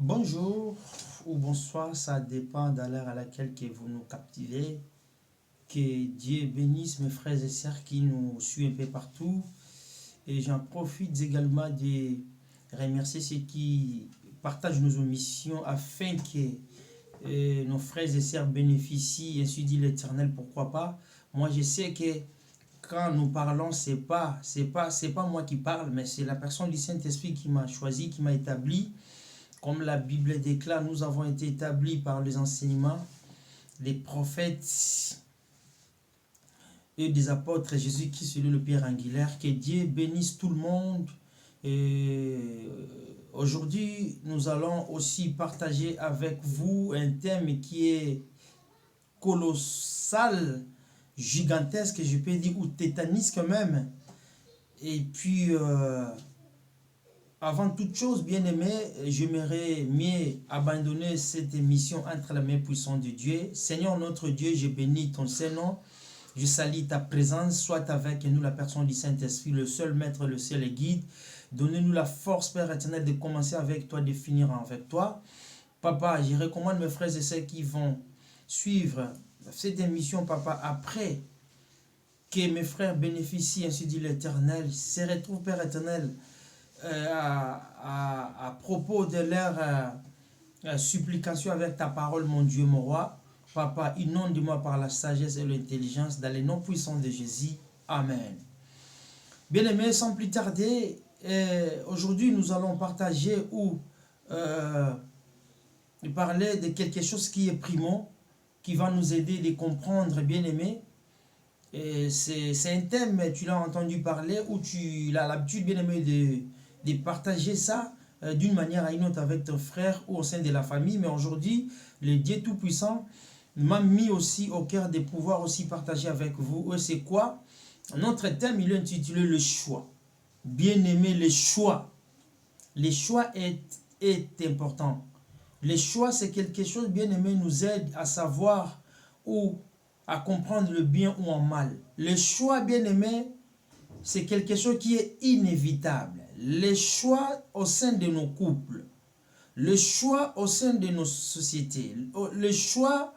Bonjour ou bonsoir, ça dépend de l'heure à laquelle que vous nous captivez. Que Dieu bénisse mes frères et sœurs qui nous suivent un peu partout. Et j'en profite également de remercier ceux qui partagent nos émissions afin que nos frères et sœurs bénéficient, ainsi dit l'Éternel, pourquoi pas. Moi, je sais que quand nous parlons, c'est pas moi qui parle, mais c'est la personne du Saint-Esprit qui m'a choisi, qui m'a établi. Comme la Bible déclare, nous avons été établis par les enseignements des prophètes et des apôtres Jésus-Christ, celui le Pierre angulaire. Que Dieu bénisse tout le monde. Et aujourd'hui, nous allons aussi partager avec vous un thème qui est colossal, gigantesque, je peux dire, ou tétanisque même. Et puis, avant toute chose, bien-aimé, j'aimerais mieux abandonner cette émission entre les mains puissantes de Dieu. Seigneur notre Dieu, je bénis ton Saint-Nom. Je salue ta présence, soit avec nous la personne du Saint-Esprit, le seul maître, le seul guide. Donnez-nous la force, Père éternel, de commencer avec toi, de finir avec toi. Papa, je recommande mes frères et sœurs qui vont suivre cette émission, Papa, après que mes frères bénéficient, ainsi dit l'Éternel, se retrouvent, Père éternel, à propos de leur supplication avec ta parole, mon Dieu, mon roi. Papa, inonde-moi par la sagesse et l'intelligence dans les noms puissants de Jésus. Amen. Bien-aimés, sans plus tarder, aujourd'hui nous allons partager ou parler de quelque chose qui est primo, qui va nous aider à comprendre, bien-aimés. C'est un thème, tu l'as entendu parler, ou tu as l'habitude, bien-aimé, de partager ça d'une manière à une autre avec ton frère ou au sein de la famille. Mais aujourd'hui, le Dieu Tout-Puissant m'a mis aussi au cœur de pouvoir aussi partager avec vous. C'est quoi? Notre thème, il est intitulé le choix. Bien-aimé, le choix. Le choix est important. Le choix, c'est quelque chose, bien-aimé, nous aide à savoir ou à comprendre le bien ou en mal. Le choix, bien-aimé, c'est quelque chose qui est inévitable. Le choix au sein de nos couples, le choix au sein de nos sociétés, le choix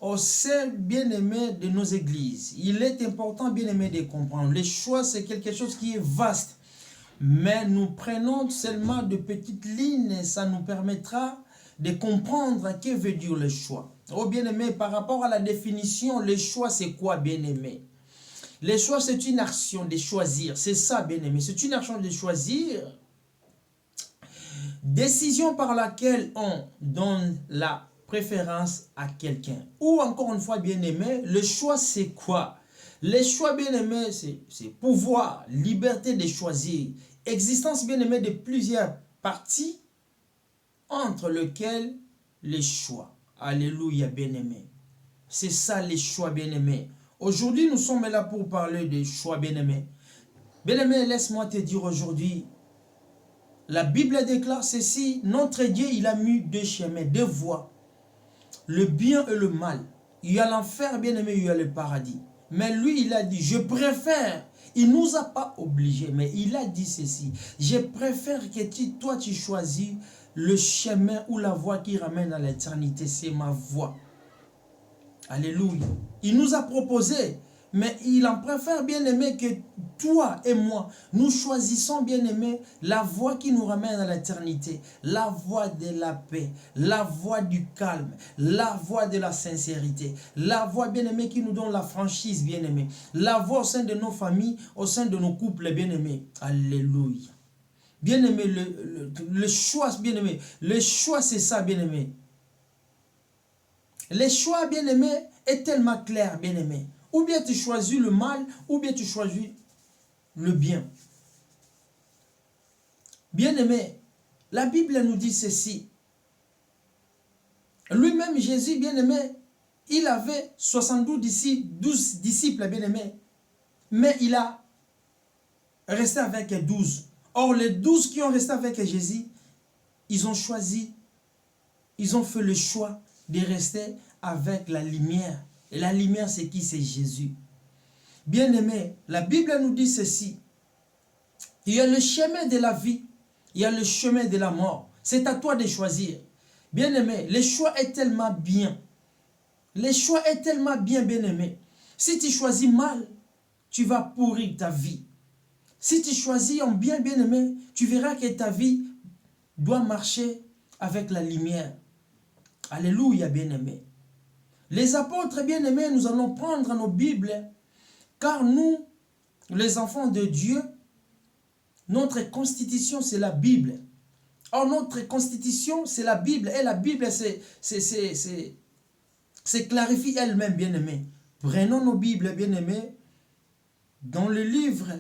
au sein, bien-aimé, de nos églises. Il est important, bien-aimé, de comprendre. Le choix, c'est quelque chose qui est vaste. Mais nous prenons seulement de petites lignes et ça nous permettra de comprendre ce que veut dire le choix. Oh bien-aimé, par rapport à la définition, le choix c'est quoi, bien-aimé? Le choix c'est une action de choisir, c'est ça, bien-aimé, c'est une action de choisir. Décision par laquelle on donne la préférence à quelqu'un. Ou encore une fois, bien-aimé, le choix c'est quoi? Le choix, bien-aimé, c'est pouvoir, liberté de choisir, existence, bien-aimé, de plusieurs parties entre lesquelles les choix. Alléluia, bien-aimé. C'est ça les choix, bien-aimé. Aujourd'hui, nous sommes là pour parler des choix, bien-aimé. Bien-aimé, laisse-moi te dire aujourd'hui, la Bible déclare ceci, notre Dieu, il a mis deux chemins, deux voies, le bien et le mal. Il y a l'enfer, bien-aimé, il y a le paradis. Mais lui, il a dit, je préfère, il ne nous a pas obligés, mais il a dit ceci, je préfère que toi, tu choisis le chemin ou la voie qui ramène à l'éternité, c'est ma voie. Alléluia. Il nous a proposé, mais il en préfère, bien-aimé, que toi et moi, nous choisissons, bien-aimé, la voie qui nous ramène à l'éternité, la voie de la paix, la voie du calme, la voie de la sincérité, la voie, bien-aimé, qui nous donne la franchise, bien-aimé, la voie au sein de nos familles, au sein de nos couples, bien-aimé. Alléluia. Bien-aimé, le choix, bien-aimé, le choix, c'est ça, bien-aimé. Le choix, bien-aimé, est tellement clair, bien-aimé. Ou bien tu choisis le mal, ou bien tu choisis le bien. Bien-aimé, la Bible nous dit ceci. Lui-même, Jésus, bien-aimé, il avait 72 disciples, bien-aimé. Mais il a resté avec 12. Or, les 12 qui ont resté avec Jésus, ils ont choisi, ils ont fait le choix de rester avec la lumière. Et la lumière, c'est qui? C'est Jésus. Bien-aimé, la Bible nous dit ceci. Il y a le chemin de la vie, il y a le chemin de la mort. C'est à toi de choisir. Bien-aimé, le choix est tellement bien. Le choix est tellement bien, bien-aimé. Si tu choisis mal, tu vas pourrir ta vie. Si tu choisis en bien, bien-aimé, tu verras que ta vie doit marcher avec la lumière. Alléluia, bien-aimé. Les apôtres, bien-aimés, nous allons prendre nos Bibles, car nous, les enfants de Dieu, notre constitution, c'est la Bible. Or, notre constitution, c'est la Bible. Et la Bible, c'est clarifie elle-même, bien-aimés. Prenons nos Bibles, bien-aimés, dans le livre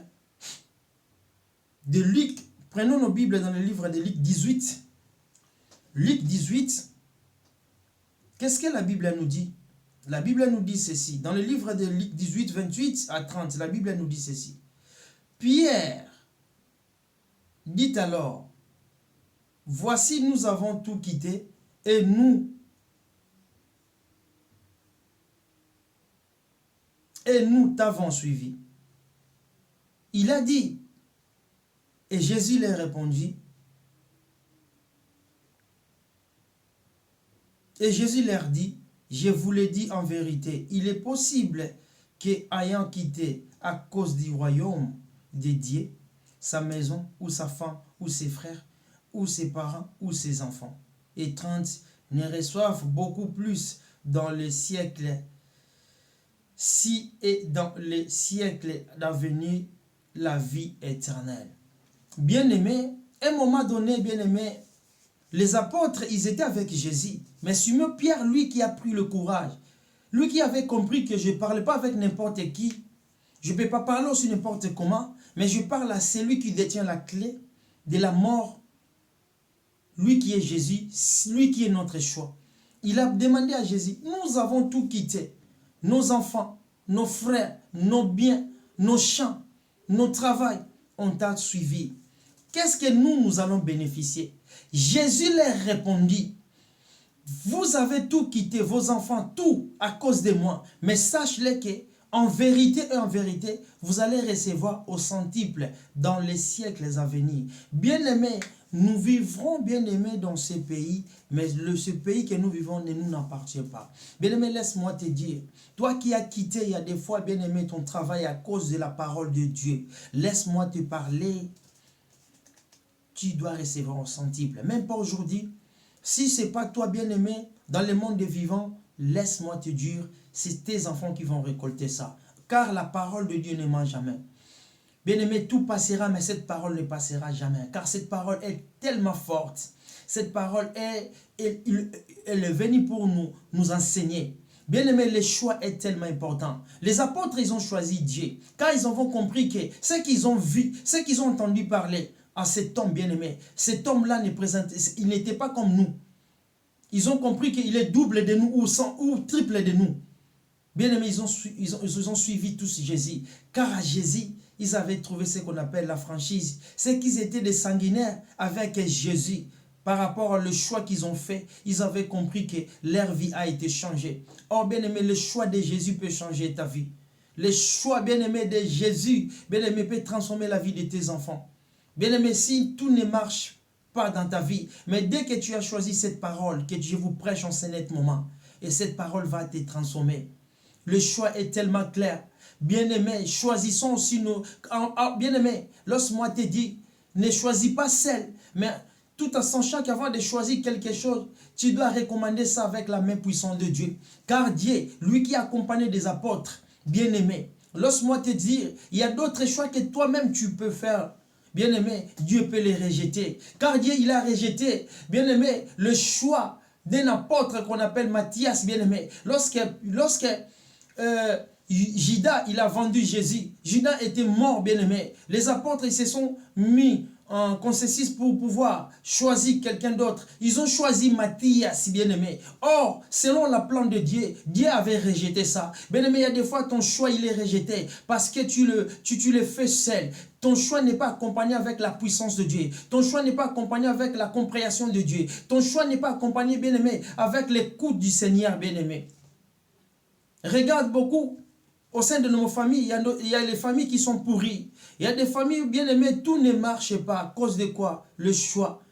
de Luc. Prenons nos Bibles dans le livre de Luc 18. Luc 18. Qu'est-ce que la Bible nous dit? La Bible nous dit ceci. Dans le livre de Luc 18, 28 à 30, la Bible nous dit ceci. Pierre dit alors, voici nous avons tout quitté et nous t'avons suivi. Il a dit, et Jésus leur répondit, et Jésus leur dit, je vous le dis en vérité, il est possible qu'ayant quitté à cause du royaume de Dieu, sa maison ou sa femme ou ses frères ou ses parents ou ses enfants, et 30 ne reçoivent beaucoup plus dans le siècle si et dans les siècles d'avenir la vie éternelle. Bien-aimés, à un moment donné, bien-aimés, les apôtres, ils étaient avec Jésus. Mais Simon Pierre, lui qui a pris le courage, lui qui avait compris que je ne parle pas avec n'importe qui, je ne peux pas parler aussi n'importe comment, mais je parle à celui qui détient la clé de la mort, lui qui est Jésus, lui qui est notre choix. Il a demandé à Jésus, nous avons tout quitté, nos enfants, nos frères, nos biens, nos champs, nos travails, on t'a suivi. Qu'est-ce que nous allons bénéficier? Jésus leur répondit, vous avez tout quitté, vos enfants, tout à cause de moi. Mais sachez-le qu'en vérité et en vérité, vous allez recevoir au centuple dans les siècles à venir. Bien-aimés, nous vivrons, bien-aimés, dans ce pays, mais ce pays que nous vivons ne nous appartient pas. Bien-aimé, laisse-moi te dire, toi qui as quitté, il y a des fois, bien-aimé, ton travail à cause de la parole de Dieu, laisse-moi te parler. Tu dois recevoir au centuple. Même pas aujourd'hui. Si ce n'est pas toi, bien-aimé, dans le monde des vivants, laisse-moi te dire, c'est tes enfants qui vont récolter ça. Car la parole de Dieu ne ment jamais. Bien-aimé, tout passera, mais cette parole ne passera jamais. Car cette parole est tellement forte. Cette parole elle est venue pour nous enseigner. Bien-aimé, le choix est tellement important. Les apôtres, ils ont choisi Dieu. Car ils ont compris que ce qu'ils ont vu, ce qu'ils ont entendu parler, à cet homme bien-aimé. Cet homme-là il n'était pas comme nous. Ils ont compris qu'il est double de nous ou triple de nous. Bien-aimé, ils ont suivi tous Jésus. Car à Jésus, ils avaient trouvé ce qu'on appelle la franchise. C'est qu'ils étaient des sanguinaires avec Jésus. Par rapport au choix qu'ils ont fait, ils avaient compris que leur vie a été changée. Or, bien-aimé, le choix de Jésus peut changer ta vie. Le choix, bien-aimé, de Jésus, bien-aimé, peut transformer la vie de tes enfants. Bien-aimé, si tout ne marche pas dans ta vie, mais dès que tu as choisi cette parole, que je vous prêche en ce net moment, et cette parole va te transformer. Le choix est tellement clair. Bien-aimé, choisissons aussi nos... Bien-aimé, lorsque-moi te dis, ne choisis pas seul, mais tout en sachant qu'avant de choisir quelque chose, tu dois recommander ça avec la main puissante de Dieu. Car Dieu, lui qui a accompagné des apôtres, bien-aimé, lorsque-moi te dire, il y a d'autres choix que toi-même tu peux faire. Bien-aimé, Dieu peut les rejeter. Car Dieu, il a rejeté, bien-aimé, le choix d'un apôtre qu'on appelle Matthias, bien-aimé. Lorsque Judas, il a vendu Jésus. Judas était mort, bien-aimé. Les apôtres, ils se sont mis en consensus pour pouvoir choisir quelqu'un d'autre. Ils ont choisi Matthias, bien-aimé. Or, selon le plan de Dieu, Dieu avait rejeté ça. Bien-aimé, il y a des fois, ton choix, il est rejeté parce que tu le fais seul. Ton choix n'est pas accompagné avec la puissance de Dieu. Ton choix n'est pas accompagné avec la compréhension de Dieu. Ton choix n'est pas accompagné, bien-aimé, avec l'écoute du Seigneur, bien-aimé. Regarde beaucoup. Au sein de nos familles, il y a les familles qui sont pourries. Il y a des familles, bien aimées, tout ne marche pas. À cause de quoi? Le choix.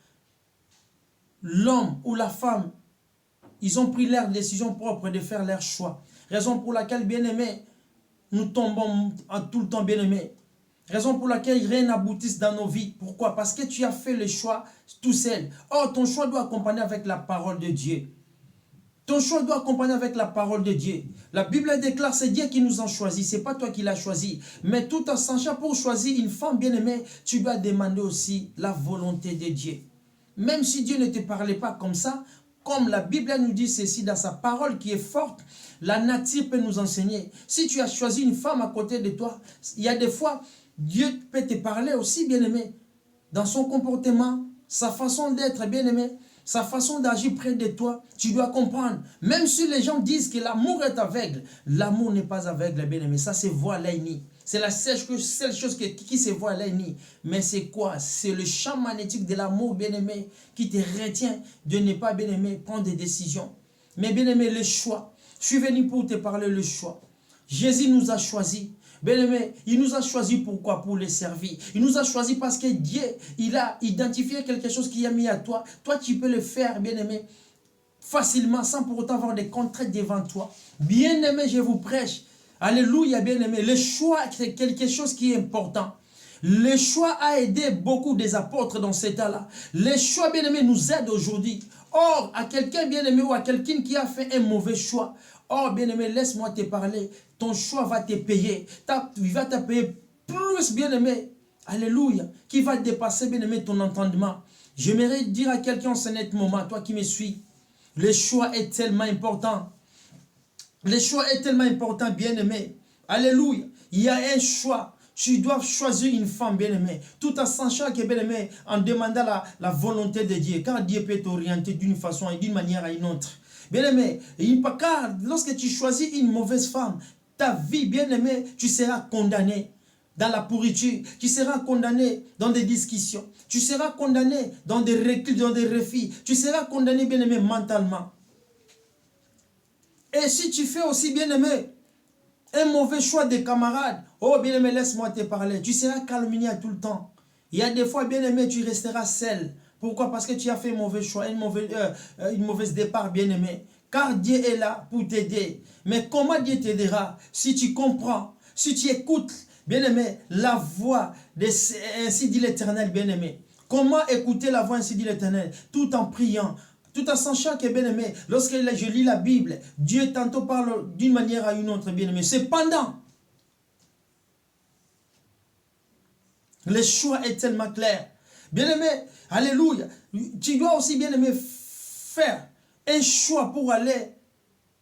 l'homme ou la femme, ils ont pris leur décision propre de faire leur choix. Raison pour laquelle, bien-aimés, nous tombons tout le temps, bien-aimés. Raison pour laquelle rien n'aboutisse dans nos vies. Pourquoi? Parce que tu as fait le choix tout seul. Or, ton choix doit accompagner avec la parole de Dieu. Ton choix doit accompagner avec la parole de Dieu. La Bible déclare, c'est Dieu qui nous a choisis. Ce n'est pas toi qui l'as choisi. Mais tout en sachant, pour choisir une femme bien-aimée, tu dois demander aussi la volonté de Dieu. Même si Dieu ne te parlait pas comme ça, comme la Bible nous dit ceci dans sa parole qui est forte, la nature peut nous enseigner. Si tu as choisi une femme à côté de toi, il y a des fois, Dieu peut te parler aussi, bien-aimé, dans son comportement, sa façon d'être, bien-aimé, sa façon d'agir près de toi. Tu dois comprendre. Même si les gens disent que l'amour est aveugle, l'amour n'est pas aveugle, bien-aimé. Ça se voit à l'œil nu. C'est la seule chose qui se voit à l'œil nu. Mais c'est quoi? C'est le champ magnétique de l'amour, bien-aimé, qui te retient de ne pas, bien-aimé, prendre des décisions. Mais bien-aimé, le choix. Je suis venu pour te parler le choix. Jésus nous a choisis. Bien-aimé, il nous a choisis pourquoi? Pour les servir. Il nous a choisis parce que Dieu, il a identifié quelque chose qui a mis à toi. Toi, tu peux le faire, bien-aimé, facilement, sans pour autant avoir des contraintes devant toi. Bien-aimé, je vous prêche. Alléluia, bien-aimé. Le choix, c'est quelque chose qui est important. Le choix a aidé beaucoup des apôtres dans cet état-là. Le choix, bien-aimé, nous aide aujourd'hui. Or, à quelqu'un, bien-aimé, ou à quelqu'un qui a fait un mauvais choix, or, bien-aimé, laisse-moi te parler. Ton choix va te payer. Il va te payer plus, bien-aimé. Alléluia. Qui va dépasser, bien-aimé, ton entendement. J'aimerais dire à quelqu'un en ce net moment, toi qui me suis, le choix est tellement important. Le choix est tellement important, bien-aimé. Alléluia. Il y a un choix. Tu dois choisir une femme, bien-aimée. Tout en sachant que, bien-aimé, en demandant la volonté de Dieu. Car Dieu peut t'orienter d'une façon et d'une manière à une autre. Bien-aimé, car lorsque tu choisis une mauvaise femme, ta vie, bien-aimé, tu seras condamné dans la pourriture. Tu seras condamné dans des discussions. Tu seras condamné dans des reculs, dans des refus. Tu seras condamné, bien-aimé, mentalement. Et si tu fais aussi, bien-aimé, un mauvais choix des camarades, oh bien-aimé, laisse-moi te parler. Tu seras calomnié tout le temps. Il y a des fois, bien-aimé, tu resteras seul. Pourquoi? Parce que tu as fait un mauvais choix, une mauvaise départ, bien-aimé. Car Dieu est là pour t'aider. Mais comment Dieu t'aidera? Si tu comprends, si tu écoutes, bien-aimé, la voix, ainsi dit l'Éternel, bien-aimé. Comment écouter la voix, ainsi dit l'Éternel? Tout en priant. Tout en sachant que, bien-aimé, lorsque je lis la Bible, Dieu tantôt parle d'une manière à une autre, bien-aimé. Cependant, le choix est tellement clair. Bien-aimé, alléluia. Tu dois aussi, bien-aimé, faire un choix pour aller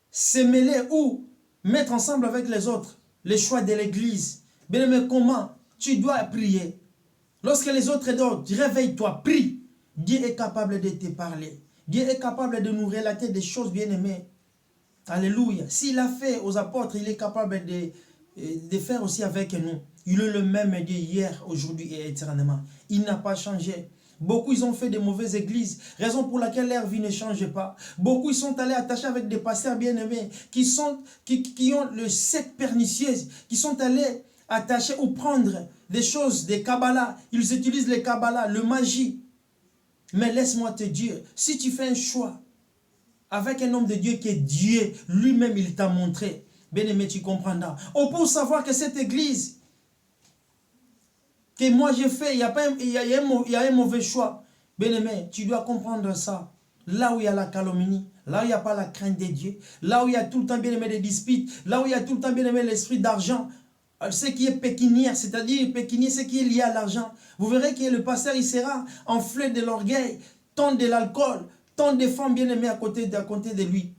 se mêler ou mettre ensemble avec les autres. Le choix de l'église. Bien-aimé, comment? Tu dois prier. Lorsque les autres dorment, réveille-toi, prie. Dieu est capable de te parler. Dieu est capable de nous relater des choses bien-aimées. Alléluia. S'il a fait aux apôtres, il est capable de faire aussi avec nous. Il est le même Dieu hier, aujourd'hui et éternellement. Il n'a pas changé. Beaucoup, ils ont fait de mauvaises églises, raison pour laquelle leur vie ne change pas. Beaucoup, ils sont allés attachés avec des pasteurs bien-aimés qui ont le secte pernicieuse, qui sont allés attacher ou prendre des choses, des Kabbalah. Ils utilisent les Kabbalah, le magie. Mais laisse-moi te dire, si tu fais un choix avec un homme de Dieu qui est Dieu, lui-même il t'a montré, bien-aimé, tu comprendras. Oh, pour savoir que cette église que moi j'ai fait, il y a un mauvais choix. Bien-aimé, tu dois comprendre ça. Là où il y a la calomnie, là où il n'y a pas la crainte de Dieu, là où il y a tout le temps, bien-aimé, des disputes, là où il y a tout le temps, bien-aimé, l'esprit d'argent, ce qui est pécuniaire, c'est-à-dire pécunier, ce qui est lié à l'argent. Vous verrez que le pasteur, il sera enflé de l'orgueil, tant de l'alcool, tant de femmes bien-aimées à côté de lui.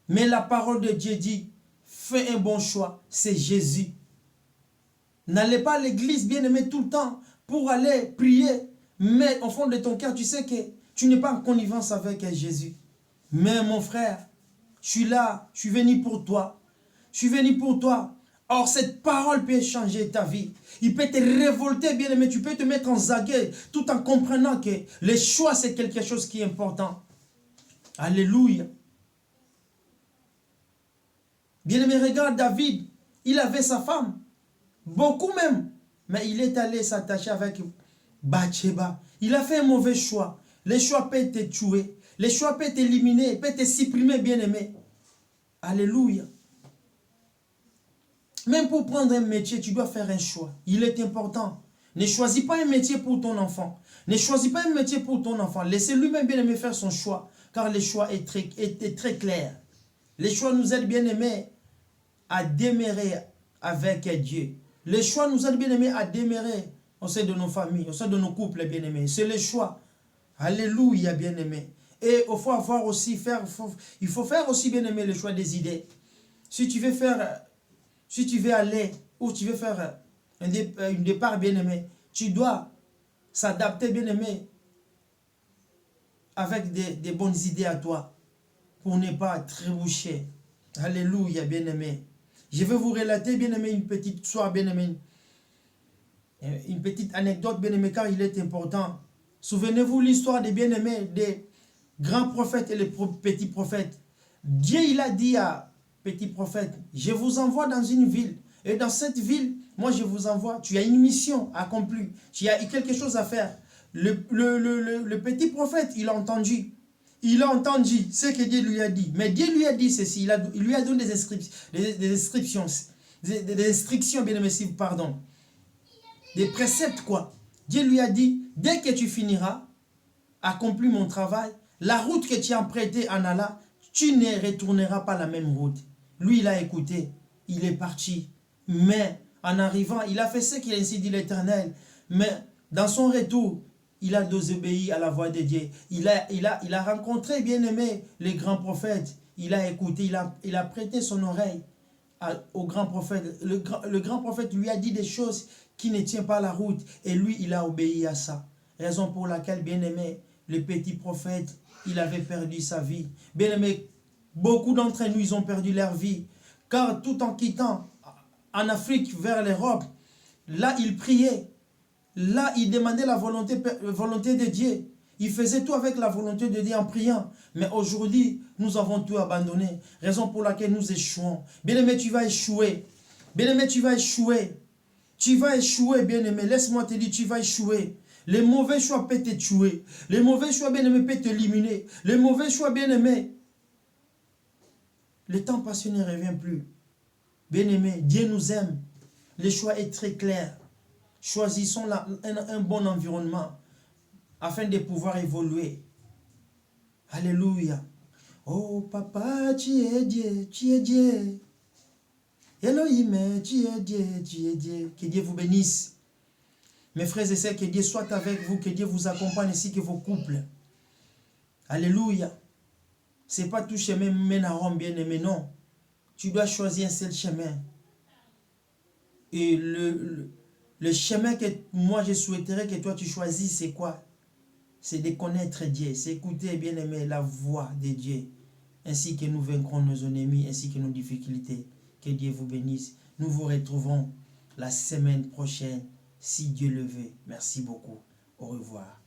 Mais la parole de Dieu dit, fais un bon choix, c'est Jésus. N'allez pas à l'église, bien-aimé, tout le temps pour aller prier. Mais au fond de ton cœur, tu sais que tu n'es pas en connivence avec Jésus. Mais mon frère, je suis là, je suis venu pour toi. Je suis venu pour toi. Or, cette parole peut changer ta vie. Il peut te révolter, bien-aimé. Tu peux te mettre en zaguet tout en comprenant que le choix, c'est quelque chose qui est important. Alléluia. Bien-aimé, regarde David. Il avait sa femme. Beaucoup même. Mais il est allé s'attacher avec Bathsheba. Il a fait un mauvais choix. Le choix peut te tuer. Le choix peut t'éliminer, peut te supprimer, bien-aimé. Alléluia. Même pour prendre un métier, tu dois faire un choix. Il est important. Ne choisis pas un métier pour ton enfant. Ne choisis pas un métier pour ton enfant. Laissez lui-même, bien-aimé, faire son choix. Car le choix est très clair. Les choix nous aident, bien-aimés, à demeurer avec Dieu. Les choix nous aident, bien-aimés, à demeurer au sein de nos familles, au sein de nos couples, bien-aimés. C'est le choix. Alléluia, bien-aimé. Et il faut avoir aussi, il faut faire aussi, bien-aimé, le choix des idées. Si tu veux aller ou tu veux faire un départ, bien-aimé, tu dois s'adapter, bien-aimé, avec des bonnes idées à toi pour ne pas trébucher. Alléluia, bien-aimé. Je vais vous relater, bien-aimé, une petite histoire, bien-aimé, une petite anecdote, bien-aimé, car il est important. Souvenez-vous l'histoire des bien-aimés, des grands prophètes et les petits prophètes. Dieu, il a dit à petit prophète, je vous envoie dans une ville. Et dans cette ville, moi je vous envoie, tu as une mission accomplie, tu as quelque chose à faire. Le petit prophète, il a entendu. Il a entendu ce que Dieu lui a dit. Mais Dieu lui a dit ceci, il lui a donné des instructions, bien aimé, pardon. Des préceptes, quoi. Dieu lui a dit, dès que tu finiras, accomplis mon travail, la route que tu as empruntée en allant, tu ne retourneras pas la même route. Lui, il a écouté, il est parti. Mais en arrivant, il a fait ce qu'il a ainsi dit l'Éternel. Mais dans son retour, il a désobéi à la voix de Dieu. Il a rencontré, bien aimé, les grands prophètes. Il a écouté, il a prêté son oreille au grand prophète. Le grand prophète lui a dit des choses qui ne tiennent pas la route. Et lui, il a obéi à ça. Raison pour laquelle, bien aimé, le petit prophète, il avait perdu sa vie. Bien aimé, beaucoup d'entre nous, ils ont perdu leur vie. Car tout en quittant en Afrique vers l'Europe, là, il priait. Là, il demandait la volonté de Dieu. Il faisait tout avec la volonté de Dieu en priant. Mais aujourd'hui, nous avons tout abandonné. Raison pour laquelle nous échouons. Bien-aimé, tu vas échouer. Bien-aimé, tu vas échouer. Tu vas échouer, bien-aimé. Laisse-moi te dire, tu vas échouer. Les mauvais choix peuvent te tuer. Les mauvais choix, bien-aimé, peuvent t'éliminer. Les mauvais choix, bien-aimé. Le temps passé ne revient plus. Bien-aimé, Dieu nous aime. Le choix est très clair. Choisissons un bon environnement afin de pouvoir évoluer. Alléluia. Oh papa, tu es Dieu, tu es Dieu. Elohim, tu es Dieu, tu es Dieu. Que Dieu vous bénisse. Mes frères et sœurs, que Dieu soit avec vous, que Dieu vous accompagne ainsi que vos couples. Alléluia. Ce n'est pas tout chemin mène à Rome, bien-aimé, non. Tu dois choisir un seul chemin. Et le chemin que moi je souhaiterais que toi tu choisisses, c'est quoi? C'est de connaître Dieu, c'est écouter, bien aimé, la voix de Dieu, ainsi que nous vaincrons nos ennemis, ainsi que nos difficultés. Que Dieu vous bénisse. Nous vous retrouvons la semaine prochaine, si Dieu le veut. Merci beaucoup. Au revoir.